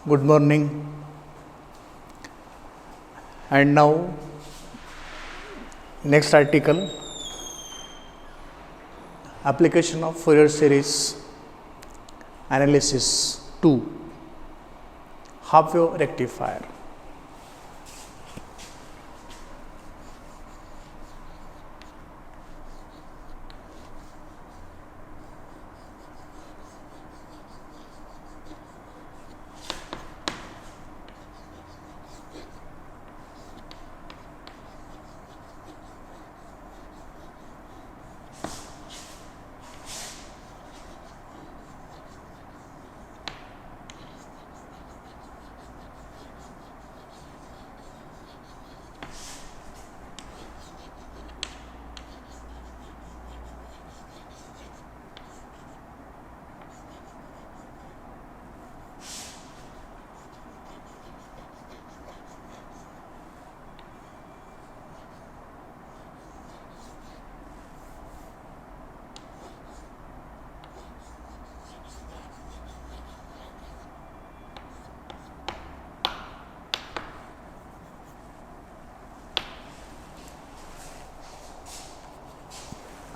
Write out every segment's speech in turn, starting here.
Good morning. And now, next article, application of Fourier series analysis 2, half wave rectifier.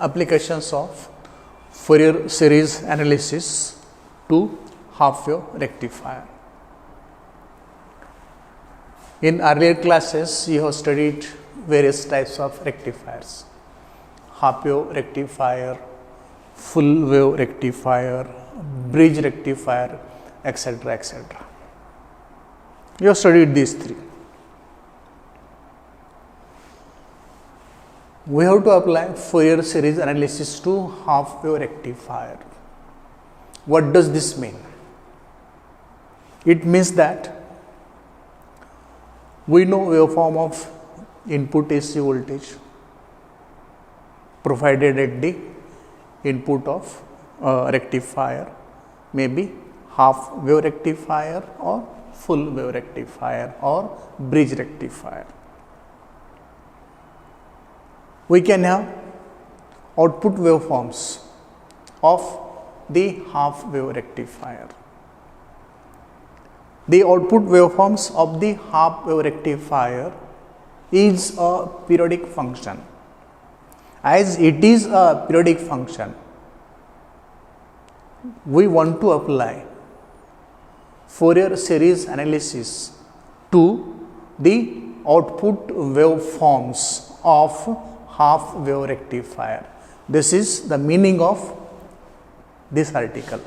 Applications of Fourier series analysis to half wave rectifier. In earlier classes, you have studied various types of rectifiers: half wave rectifier, full wave rectifier, bridge rectifier, etc. etc. You have studied these three. We have to apply Fourier series analysis to half wave rectifier. What does this mean? It means that we know waveform of input AC voltage provided at the input of rectifier, maybe half wave rectifier or full wave rectifier or bridge rectifier. We can have output waveforms of the half wave rectifier. The output waveforms of the half wave rectifier is a periodic function. As it is a periodic function, we want to apply Fourier series analysis to the output waveforms of half wave rectifier. This is the meaning of this article.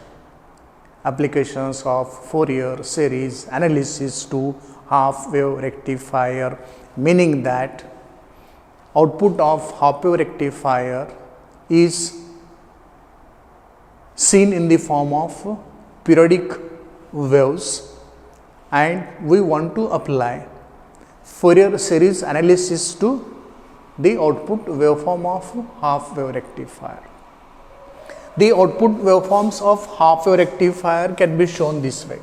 Applications of Fourier series analysis to half wave rectifier, meaning that output of half wave rectifier is seen in the form of periodic waves, and we want to apply Fourier series analysis to the output waveform of half wave rectifier. The output waveforms of half wave rectifier can be shown this way.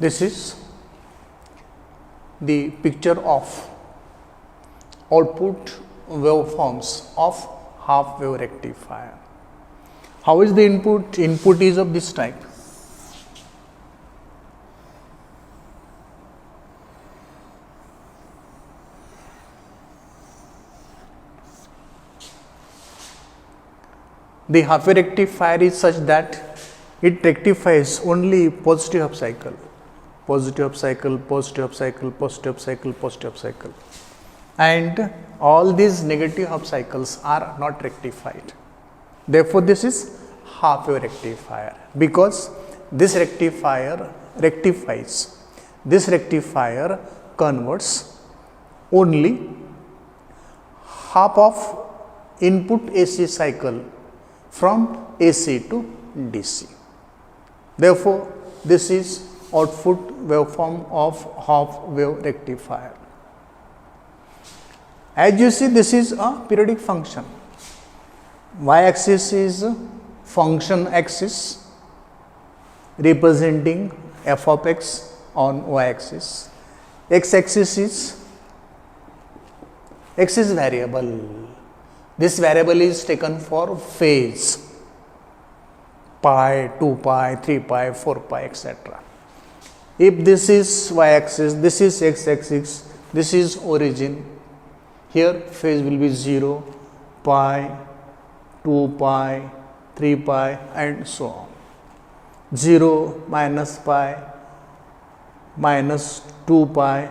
This is the picture of output waveforms of half wave rectifier. How is the input? Input is of this type. The half wave rectifier is such that it rectifies only positive half cycle, positive half cycle, positive half cycle, positive half cycle, positive half cycle, and all these negative half cycles are not rectified. Therefore, this is half wave rectifier, because this rectifier rectifies, this rectifier converts only half of input AC cycle from AC to DC. Therefore, this is output waveform of half wave rectifier. As you see, this is a periodic function. Y-axis is function axis representing f of x on y-axis. X-axis is x is variable. This variable is taken for phase, pi, 2 pi, 3 pi, 4 pi, etc. If this is y-axis, this is x-axis, this is origin. Here phase will be 0, pi, 2 pi, 3 pi, and so on. 0 minus pi, minus 2 pi,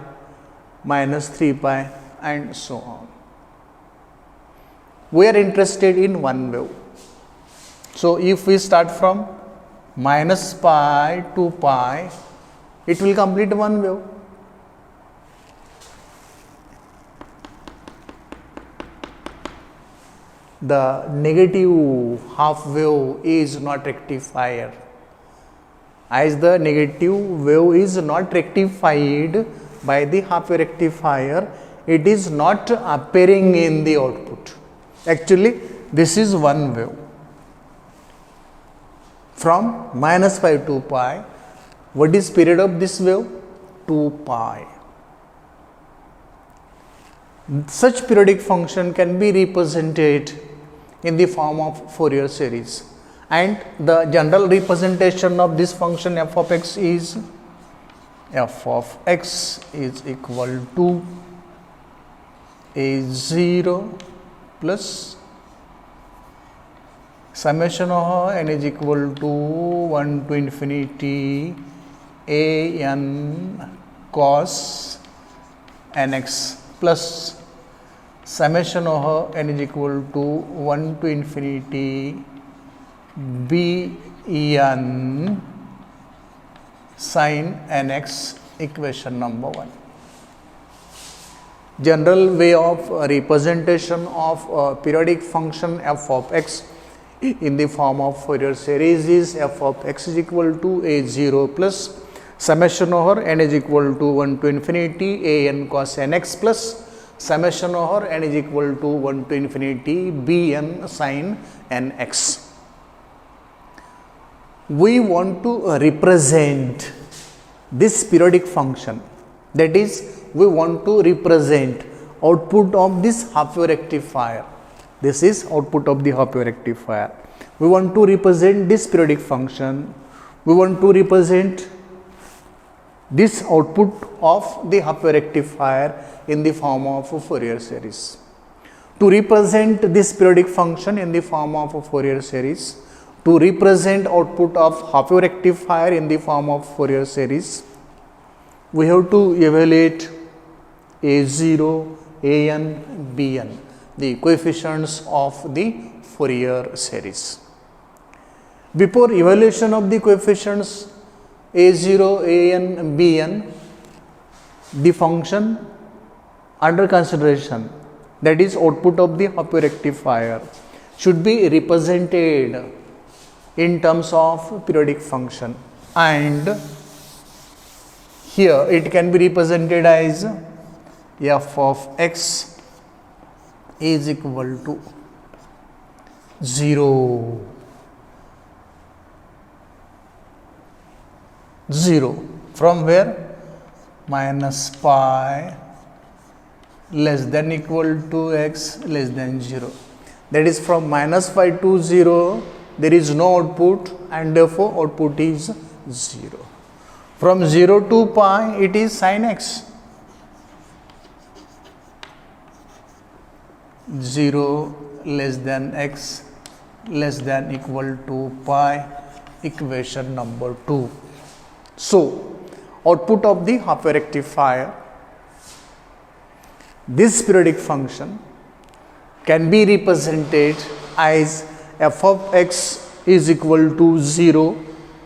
minus 3 pi, and so on. We are interested in one wave. So, if we start from minus pi to pi, it will complete one wave. The negative half wave is not rectifier. As the negative wave is not rectified by the half wave rectifier, it is not appearing in the output. Actually, this is one wave. From minus pi to pi, what is period of this wave? 2 pi. Such periodic function can be represented in the form of Fourier series, and the general representation of this function f of x is f of x is equal to a0 plus summation of n is equal to 1 to infinity a n cos nx plus summation of n is equal to 1 to infinity b n sin nx, equation number 1. General way of representation of periodic function f of x in the form of Fourier series is f of x is equal to a0 plus summation over n is equal to 1 to infinity a n cos nx plus summation over n is equal to 1 to infinity b n sin nx. We want to represent this periodic function, that is, we want to represent output of this half wave rectifier. This is output of the half wave rectifier. We want to represent this periodic function. We want to represent this output of the half wave rectifier in the form of a Fourier series. To represent this periodic function in the form of a Fourier series, to represent output of half wave rectifier in the form of Fourier series, we have to evaluate a0, an, bn, the coefficients of the Fourier series. Before evaluation of the coefficients a0, an, bn, the function under consideration, that is output of the half wave rectifier, should be represented in terms of periodic function, and here it can be represented as f of x is equal to 0, 0 from where? Minus pi less than equal to x less than 0. That is, from minus pi to 0 there is no output, and therefore output is 0. From 0 to pi it is sin x, 0 less than x less than equal to pi, equation number 2. So output of the half wave rectifier, this periodic function can be represented as f of x is equal to 0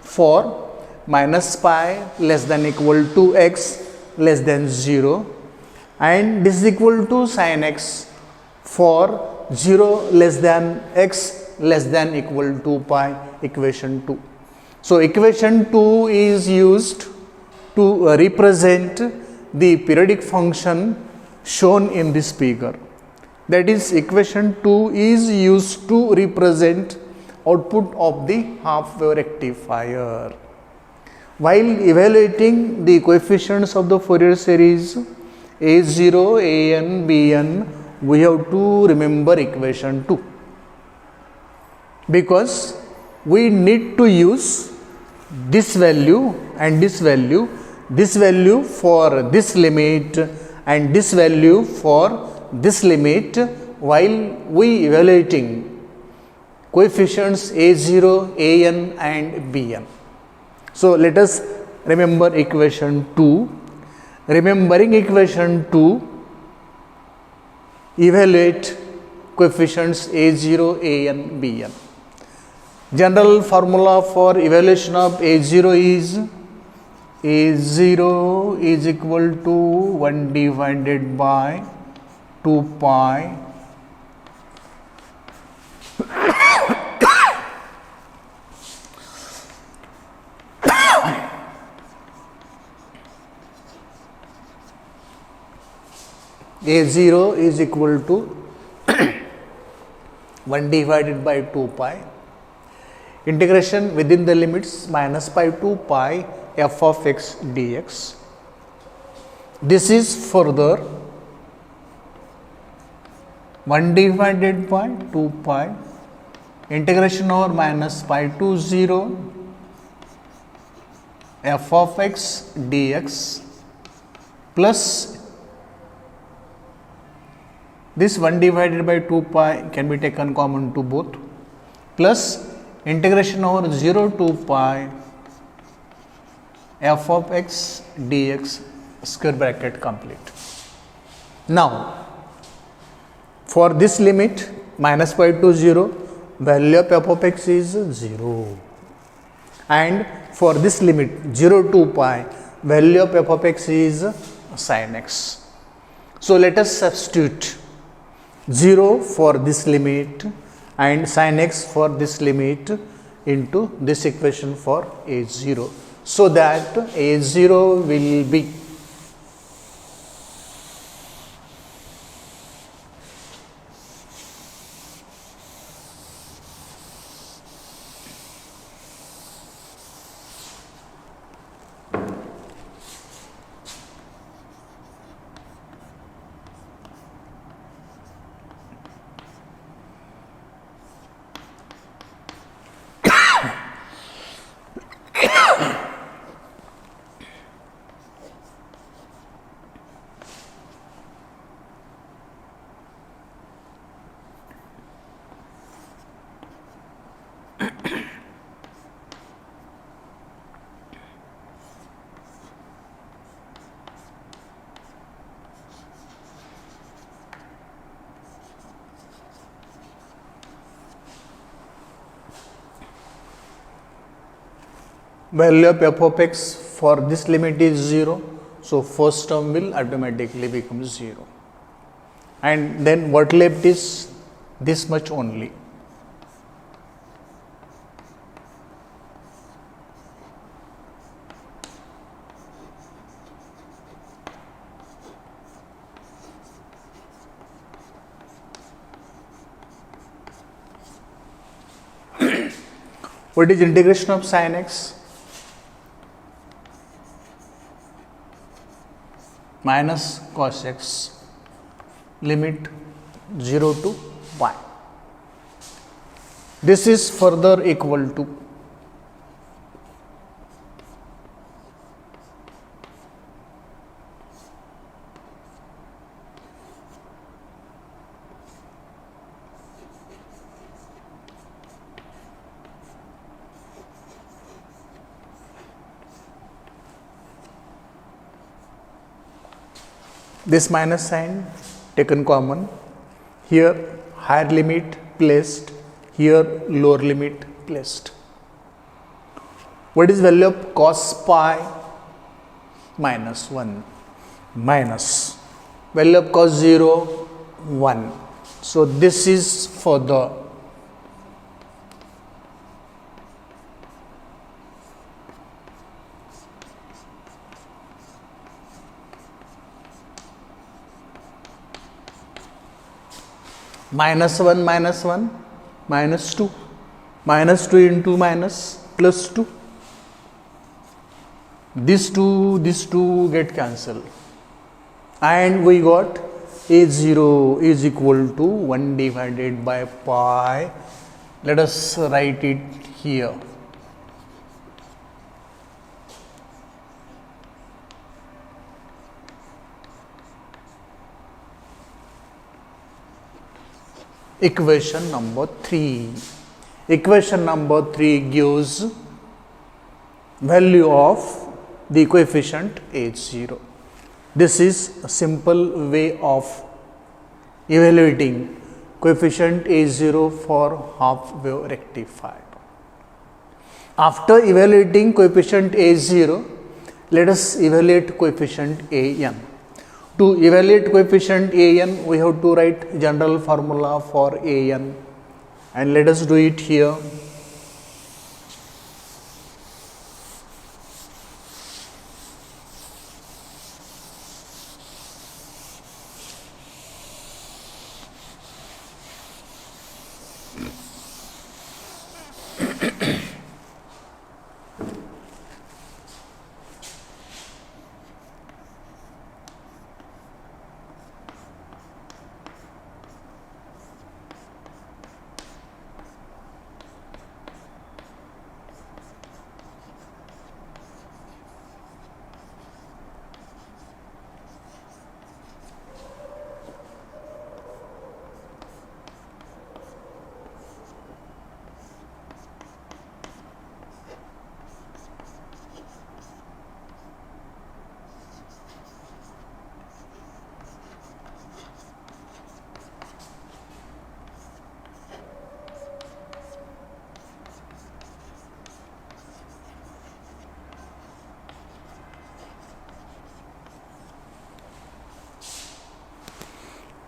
for minus pi less than equal to x less than 0, and this is equal to sin x for 0 less than x less than equal to pi, equation 2. So equation 2 is used to represent the periodic function shown in this figure. That is, equation 2 is used to represent output of the half wave rectifier. While evaluating the coefficients of the Fourier series A0, An, Bn, we have to remember equation 2, because we need to use this value and this value for this limit and this value for this limit while we evaluating coefficients A0, An and Bn. So let us remember equation 2. Remembering equation 2, evaluate coefficients A0, An, Bn. General formula for evaluation of A0 is A0 is equal to 1 divided by 2 pi A0 is equal to 1 divided by 2 pi integration within the limits minus pi to pi f of x dx. This is further 1 divided by 2 pi integration over minus pi to 0 f of x dx plus this 1 divided by 2 pi can be taken common to both, plus integration over 0 to pi f of x dx square bracket complete. Now for this limit minus pi to 0, value of f of x is 0, and for this limit 0 to pi, value of f of x is sin x. So let us substitute 0 for this limit and sin x for this limit into this equation for A0, so that A0 will be value of f of x for this limit is 0. So first term will automatically become 0, and then what left is this much only. What is integration of sin x? Minus cos x, limit 0 to pi. This is further equal to this minus sign taken common, here higher limit placed, here lower limit placed. What is value of cos pi? Minus 1 minus value of cos 0 1. So this is for the minus 1 minus 1 minus 2 minus 2 into minus plus 2. These two get cancelled and we got a0 is equal to 1 divided by pi. Let us write it here. Equation number 3. Equation number 3 gives value of the coefficient H0. This is a simple way of evaluating coefficient H0 for half wave rectifier. After evaluating coefficient H0, let us evaluate coefficient An. To evaluate coefficient An, we have to write general formula for An, and let us do it here.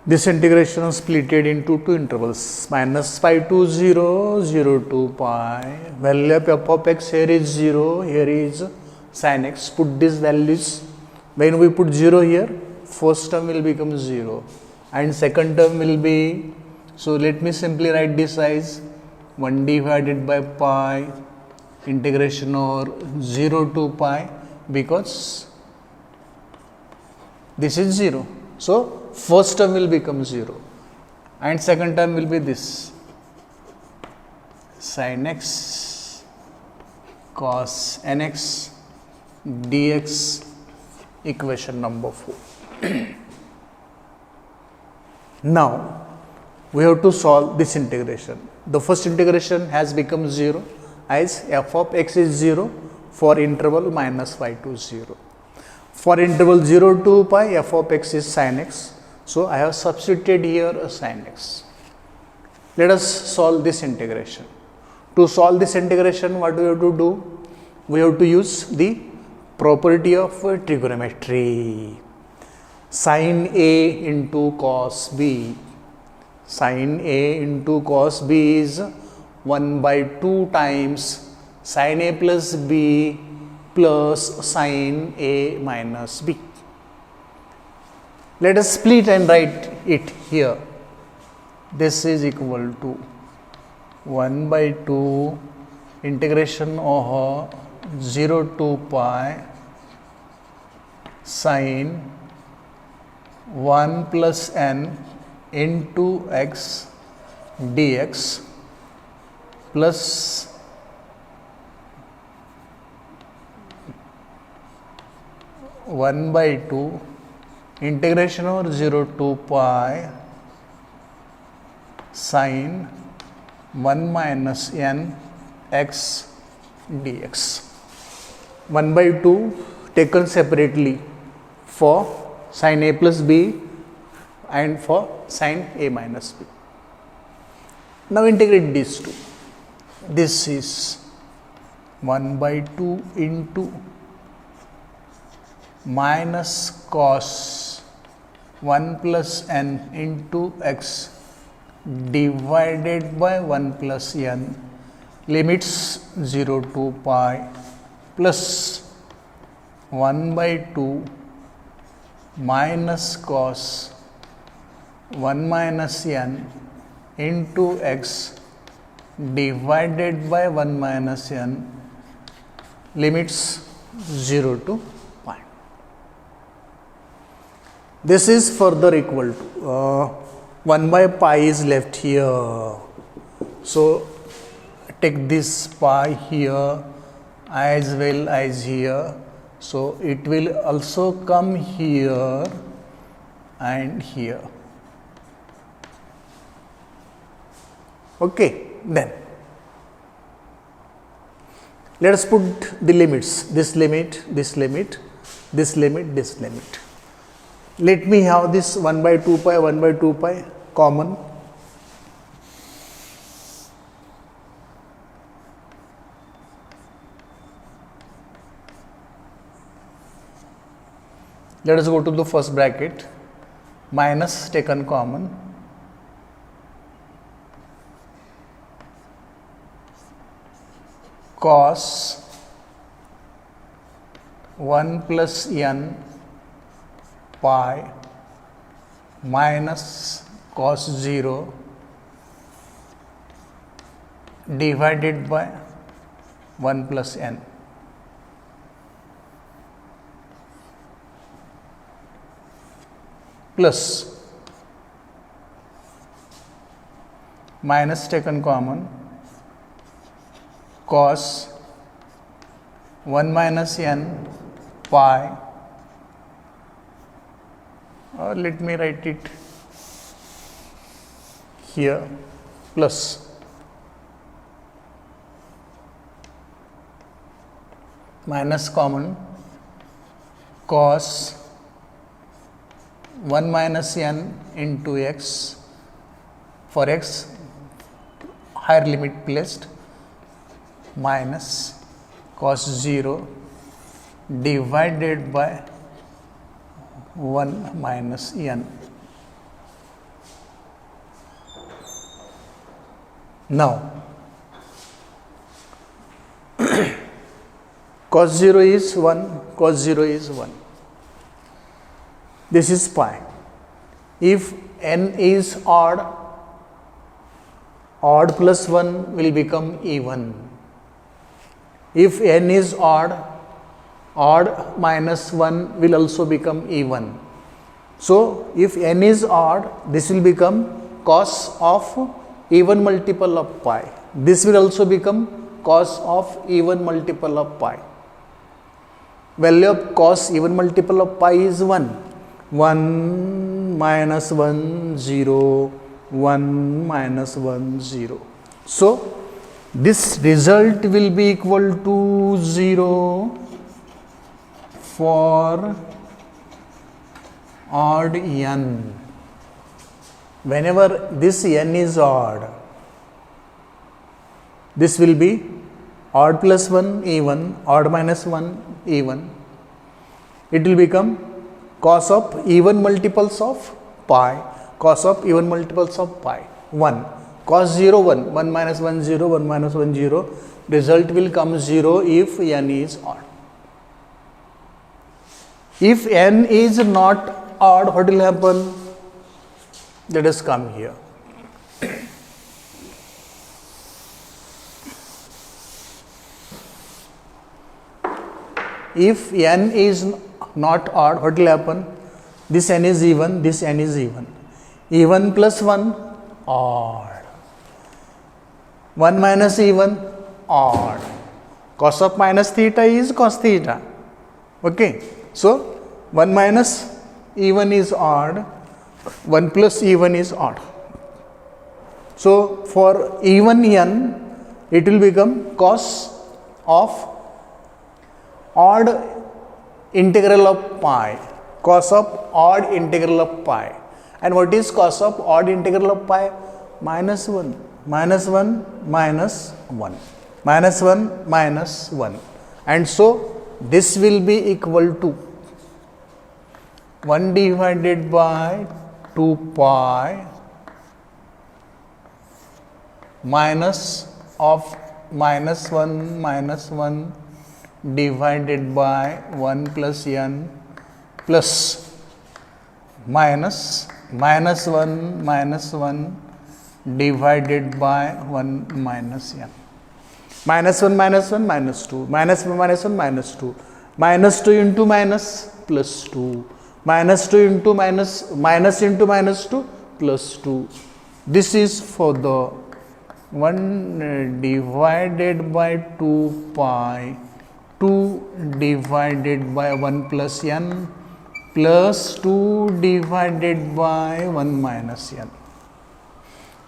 This integration is split into two intervals, minus pi to 0, 0 to pi. Value of f of x here is 0, here is sin x. Put these values. When we put 0 here, first term will become 0 and second term will be, so let me simply write this as 1 divided by pi integration over 0 to pi, because this is 0. So first term will become 0 and second term will be this sin x cos nx dx, equation number 4. Now we have to solve this integration. The first integration has become 0 as f of x is 0 for interval minus pi to 0. For interval 0 to pi, f of x is sin x. So I have substituted here a sin x. Let us solve this integration. To solve this integration, what we have to do? We have to use the property of trigonometry. Sin A into cos B. Sin A into cos B is 1 by 2 times sin A plus B plus sin A minus B. Let us split and write it here. This is equal to 1 by 2 integration of 0 to pi sin 1 plus n into x dx plus 1 by 2 integration over 0 to pi sin 1 minus n x dx. 1 by 2 taken separately for sin a plus b and for sin a minus b. Now integrate these two. This is 1 by 2 into minus cos 1 plus n into x divided by 1 plus n, limits 0 to pi, plus 1 by 2 minus cos 1 minus n into x divided by 1 minus n, limits 0 to pi. This is further equal to 1 by pi is left here. So take this pi here as well as here. So it will also come here and here. Okay, then let us put the limits, this limit, this limit, this limit, this limit. Let me have this 1 by 2 pi, 1 by 2 pi common. Let us go to the first bracket, minus taken common. Cos 1 plus n pi minus cos 0 divided by 1 plus n. Plus minus taken common, cos 1 minus n pi, or let me write it here, plus minus common, cos 1 minus n into x, for x higher limit placed, minus cos 0 divided by 1 minus n. Now cos 0 is 1, cos 0 is 1. This is pi. If n is odd, odd plus 1 will become even. If n is odd, odd minus 1 will also become even. So if n is odd, this will become cos of even multiple of pi. This will also become cos of even multiple of pi. Value of cos even multiple of pi is 1. 1 minus 1 0, 1 minus 1 0. So this result will be equal to 0 for odd n. Whenever this n is odd, this will be odd plus 1 even, odd minus 1 even. It will become cos of even multiples of pi, cos of even multiples of pi, 1. Cos 0 1, 1 minus 1 0, 1 minus 1 0, result will come 0 if n is odd. If n is not odd, what will happen? Let us come here. If n is not odd, what will happen? This n is even, this n is even. Even plus 1, odd. 1 minus even, odd. Cos of minus theta is cos theta. Okay. So 1 minus even is odd, 1 plus even is odd. So for even n, it will become cos of odd integral of pi, cos of odd integral of pi. And what is cos of odd integral of pi? Minus 1, minus 1, minus 1, minus 1, minus 1. And so this will be equal to 1 divided by 2 pi minus of minus 1 divided by 1 plus n plus minus 1 divided by 1 minus n. Minus 1 minus 1 minus 2, minus 1 minus 1 minus 2, minus 2 into minus plus 2, minus 2 into minus into minus 2 plus 2. This is for the 1 divided by 2 pi, 2 divided by 1 plus n plus 2 divided by 1 minus n.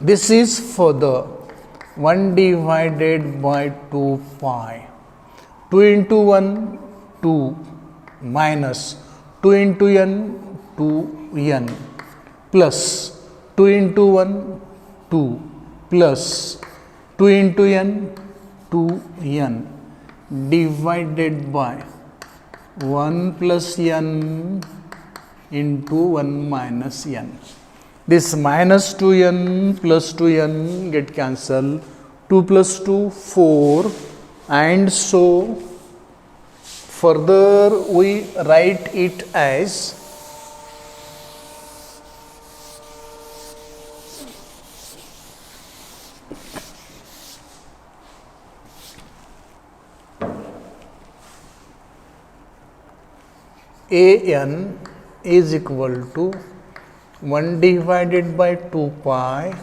This is for the 1 divided by 2 pi. 2 into 1, 2 minus 2 into n, 2n plus 2 into 1, 2 plus 2 into n, 2n divided by 1 plus n into 1 minus n. This minus 2n plus 2n get cancelled, 2 plus 2, 4, and so further we write it as an is equal to 1 divided by 2 pi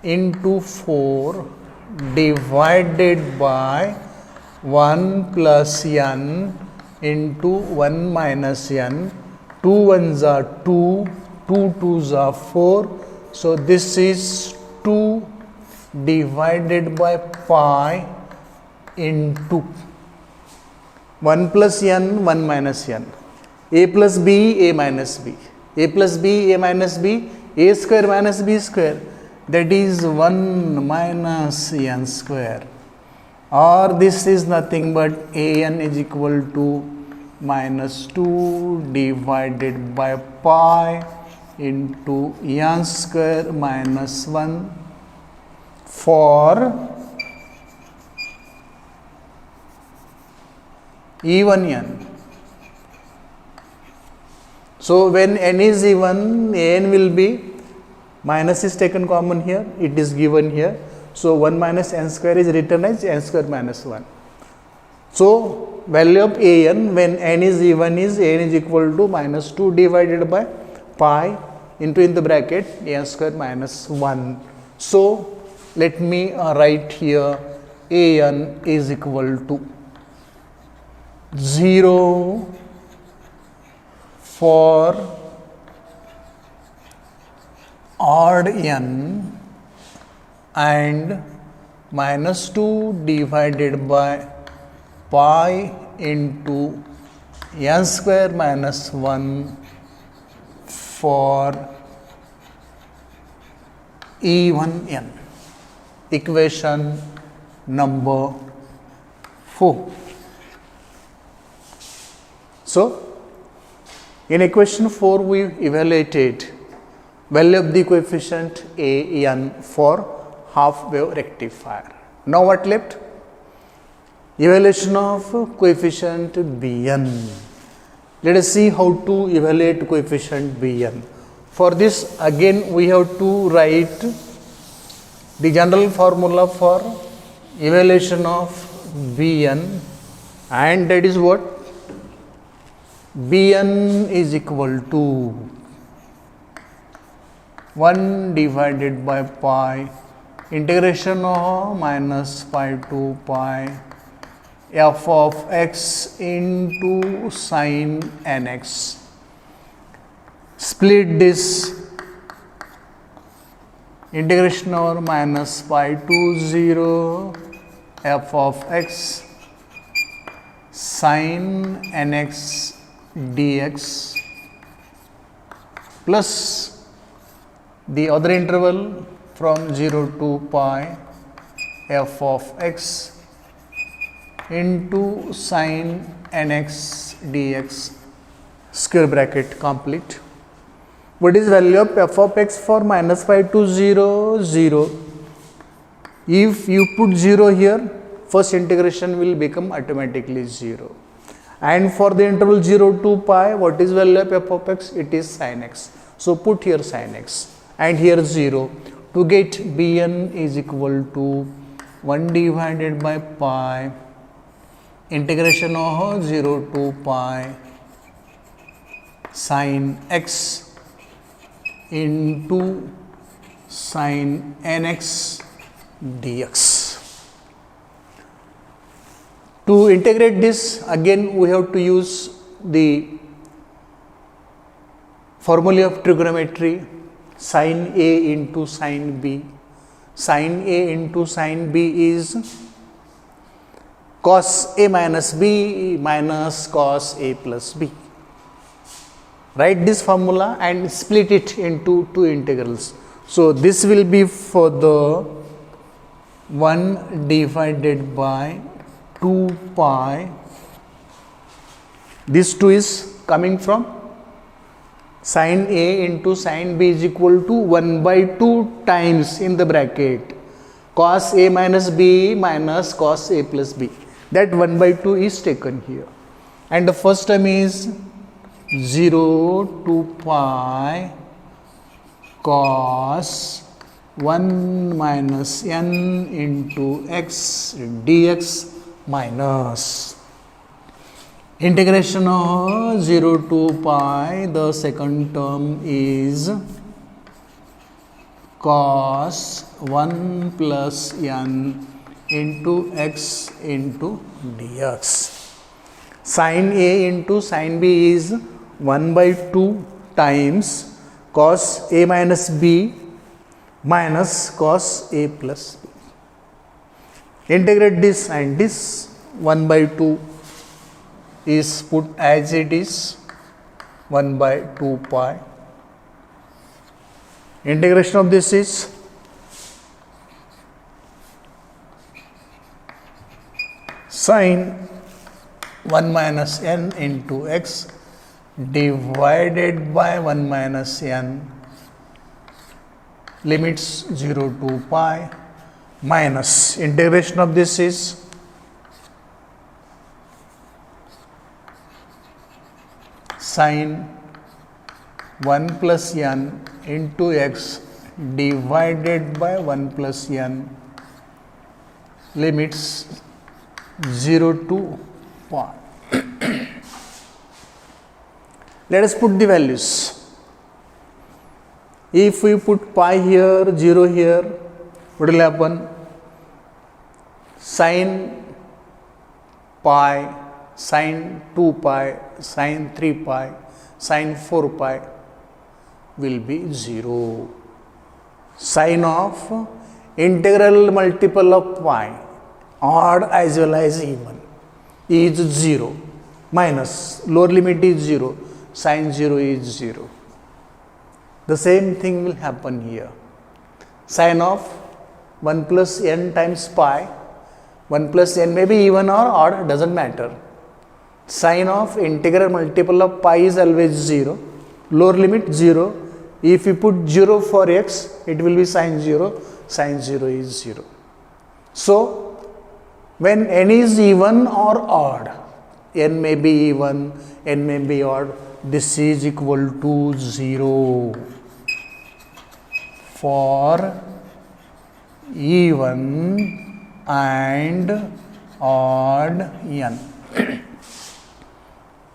into 4 divided by 1 plus n into 1 minus n. 2 ones are 2, 2 twos are 4. So this is 2 divided by pi into 1 plus n, 1 minus n. A plus b, a minus b. A plus b, a minus b, a square minus b square, that is 1 minus n square, or this is nothing but an is equal to minus 2 divided by pi into n square minus 1 for even n. So when n is even, an will be, minus is taken common here, it is given here. So 1 minus n square is written as n square minus 1. So value of an when n is even is n is equal to minus 2 divided by pi into in the bracket n square minus 1. So let me write here an is equal to 0 for odd n and minus 2 divided by pi into n square minus 1 for even n. Equation number 4. So in equation 4 we evaluated value of the coefficient a n for half wave rectifier. Now what left? Evaluation of coefficient bn. Let us see how to evaluate coefficient bn. For this again we have to write the general formula for evaluation of bn, and that is what? Bn is equal to 1 divided by pi integration of minus pi to pi f of x into sin nx. Split this integration over minus pi to 0 f of x sin nx dx plus the other interval from 0 to pi f of x into sin nx dx square bracket complete. What is value of f of x for minus pi to 0? 0. If you put 0 here, first integration will become automatically 0. And for the interval 0 to pi, what is value of f of x? It is sin x. So put here sin x and here 0 to get bn is equal to 1 divided by pi integration of 0 to pi sin x into sin nx dx. To integrate this, again we have to use the formula of trigonometry, sin A into sin B. Sin A into sin B is cos A minus B minus cos A plus B. Write this formula and split it into two integrals. So this will be for the 1 divided by 2 pi. This 2 is coming from sin A into sin B is equal to 1 by 2 times in the bracket cos A minus B minus cos A plus B. That 1 by 2 is taken here. And the first term is 0 to pi cos 1 minus n into x dx minus integration of 0 to pi, the second term is cos 1 plus n into x into dx. Sin A into sin B is 1 by 2 times cos A minus B minus cos A plus B. Integrate this and this 1 by 2 is put as it is 1 by 2 pi. Integration of this is sin 1 minus n into x divided by 1 minus n limits 0 to pi minus integration of this is sin 1 plus n into x divided by 1 plus n limits 0 to pi. Let us put the values. If we put pi here, 0 here, what will happen? Sin pi, sin 2 pi, sin 3 pi, sin 4 pi will be 0. Sin of integral multiple of pi, odd as well as even, is 0 minus lower limit is 0, sin 0 is 0. The same thing will happen here. Sin of 1 plus n times pi, 1 plus n may be even or odd, doesn't matter. Sin of integral multiple of pi is always 0, lower limit 0. If you put 0 for x, it will be sin 0 is 0. So, when n is even or odd, n may be even, n may be odd, this is equal to 0 for even and odd n.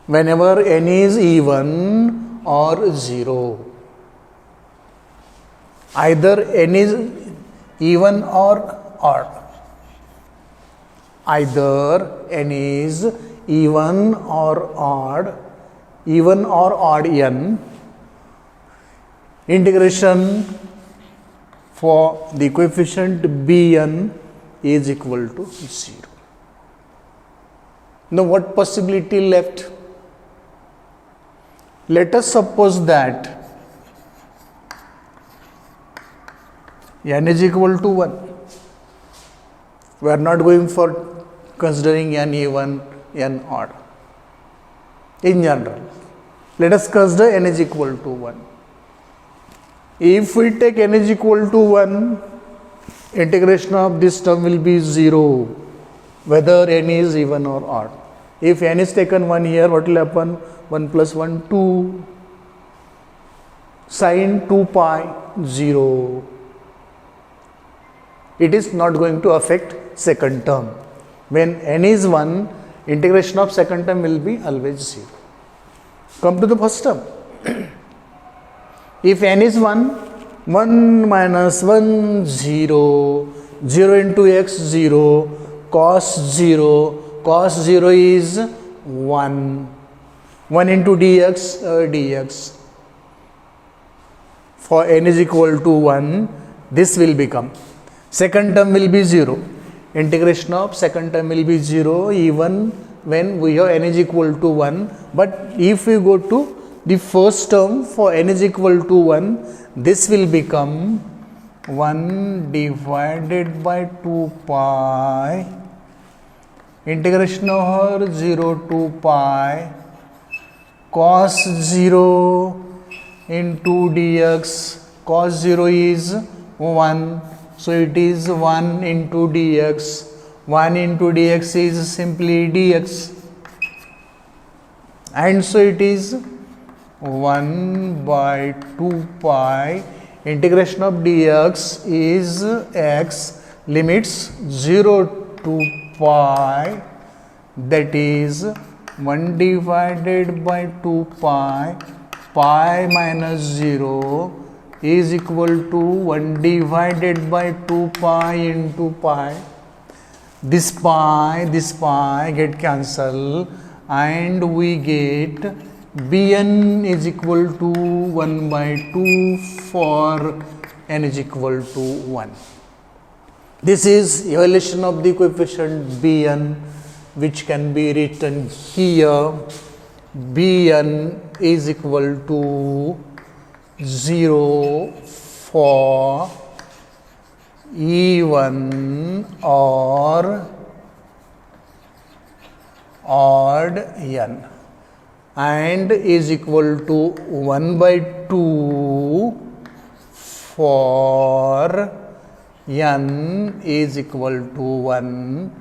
Whenever n is even or 0, either n is even or odd, either n is even or odd n, integration for the coefficient bn is equal to 0. Now what possibility left? Let us suppose that n is equal to 1. We are not going for considering n even, n odd. In general, let us consider n is equal to 1. If we take n is equal to 1, integration of this term will be 0, whether n is even or odd. If n is taken 1 here, what will happen? 1 plus 1, 2. Sine 2 pi, 0. It is not going to affect second term. When n is 1, integration of second term will be always 0. Come to the first term. If n is 1, 1 minus 1, 0, 0 into x, 0, cos 0 is 1, 1 into dx, dx. For n is equal to 1, this will become, second term will be 0, integration of second term will be 0 even when we have n is equal to 1, but if we go to the first term for n is equal to 1, this will become 1 divided by 2 pi, integration over 0 to pi, cos 0 into dx, cos 0 is 1, so it is 1 into dx, 1 into dx is simply dx, and so it is 1 by 2 pi, integration of dx is x, limits 0 to pi, that is 1 divided by 2 pi, pi minus 0 is equal to 1 divided by 2 pi into pi. This pi get cancelled and we get Bn is equal to 1 by 2 for n is equal to 1. This is evaluation of the coefficient Bn, which can be written here. Bn is equal to 0 for even or odd n, and is equal to 1 by 2 for n is equal to 1,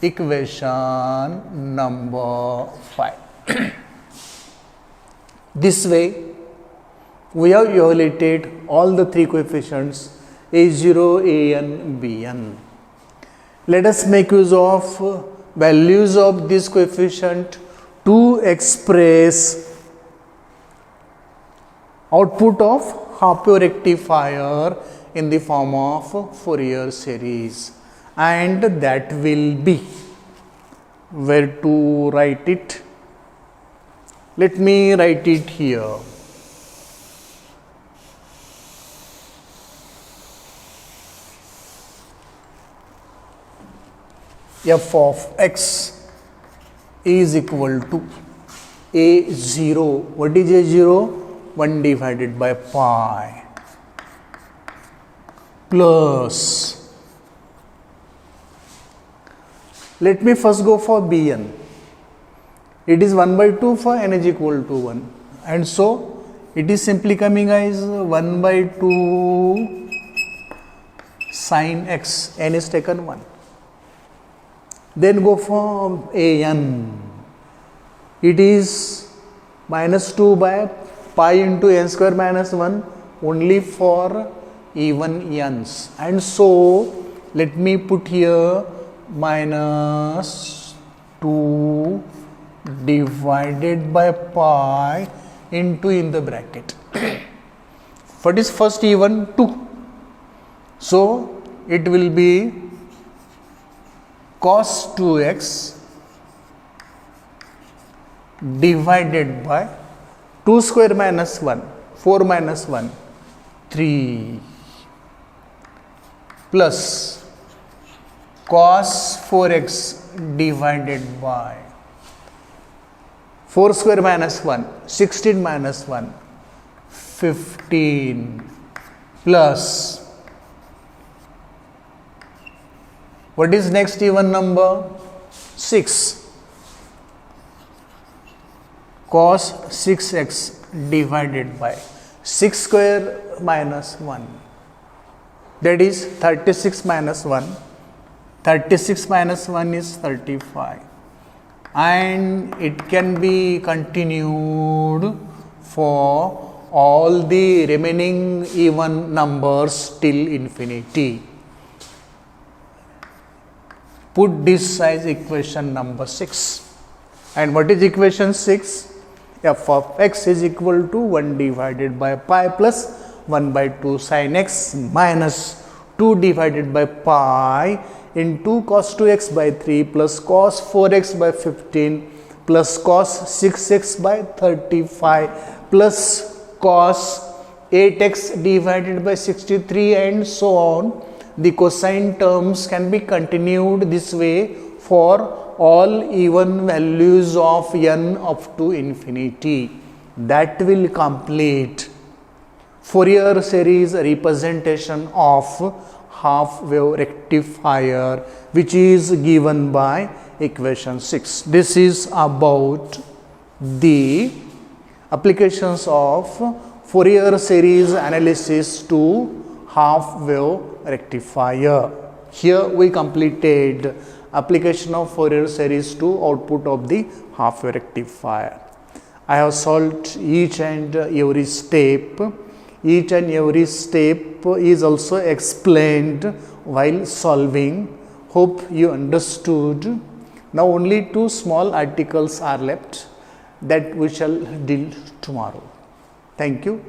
equation number 5. This way, we have evaluated all the three coefficients a0, an, bn. Let us make use of values of this coefficient to express output of half-wave rectifier in the form of Fourier series, and that will be, where to write it? Let me write it here. F of x is equal to a0. What is a0? 1 divided by pi plus, let me first go for bn. It is 1 by 2 for n is equal to 1, and so it is simply coming as 1 by 2 sine x, n is taken 1. Then go for an. It is minus 2 by pi into n square minus 1 only for even n's, and so let me put here minus 2 divided by pi into in the bracket. What is first even? 2. So it will be cos 2x divided by 2 square minus 1, 4 minus 1, 3, plus cos 4x divided by 4 square minus 1, 16 minus 1, 15, plus What is next even number? 6. Cos 6x divided by 6 square minus 1. That is 36 minus 1. 36 minus 1 is 35. And it can be continued for all the remaining even numbers till infinity. Put this as equation number 6. And what is equation 6? F of x is equal to 1 divided by pi plus 1 by 2 sin x minus 2 divided by pi into cos 2x by 3 plus cos 4x by 15 plus cos 6x by 35 plus cos 8x divided by 63 and so on. The cosine terms can be continued this way for all even values of n up to infinity. That will complete Fourier series representation of half wave rectifier, which is given by equation 6. This is about the applications of Fourier series analysis to half wave rectifier. Here we completed application of Fourier series to output of the half wave rectifier. I have solved each and every step. Each and every step is also explained while solving. Hope you understood. Now only 2 small articles are left that we shall deal tomorrow. Thank you.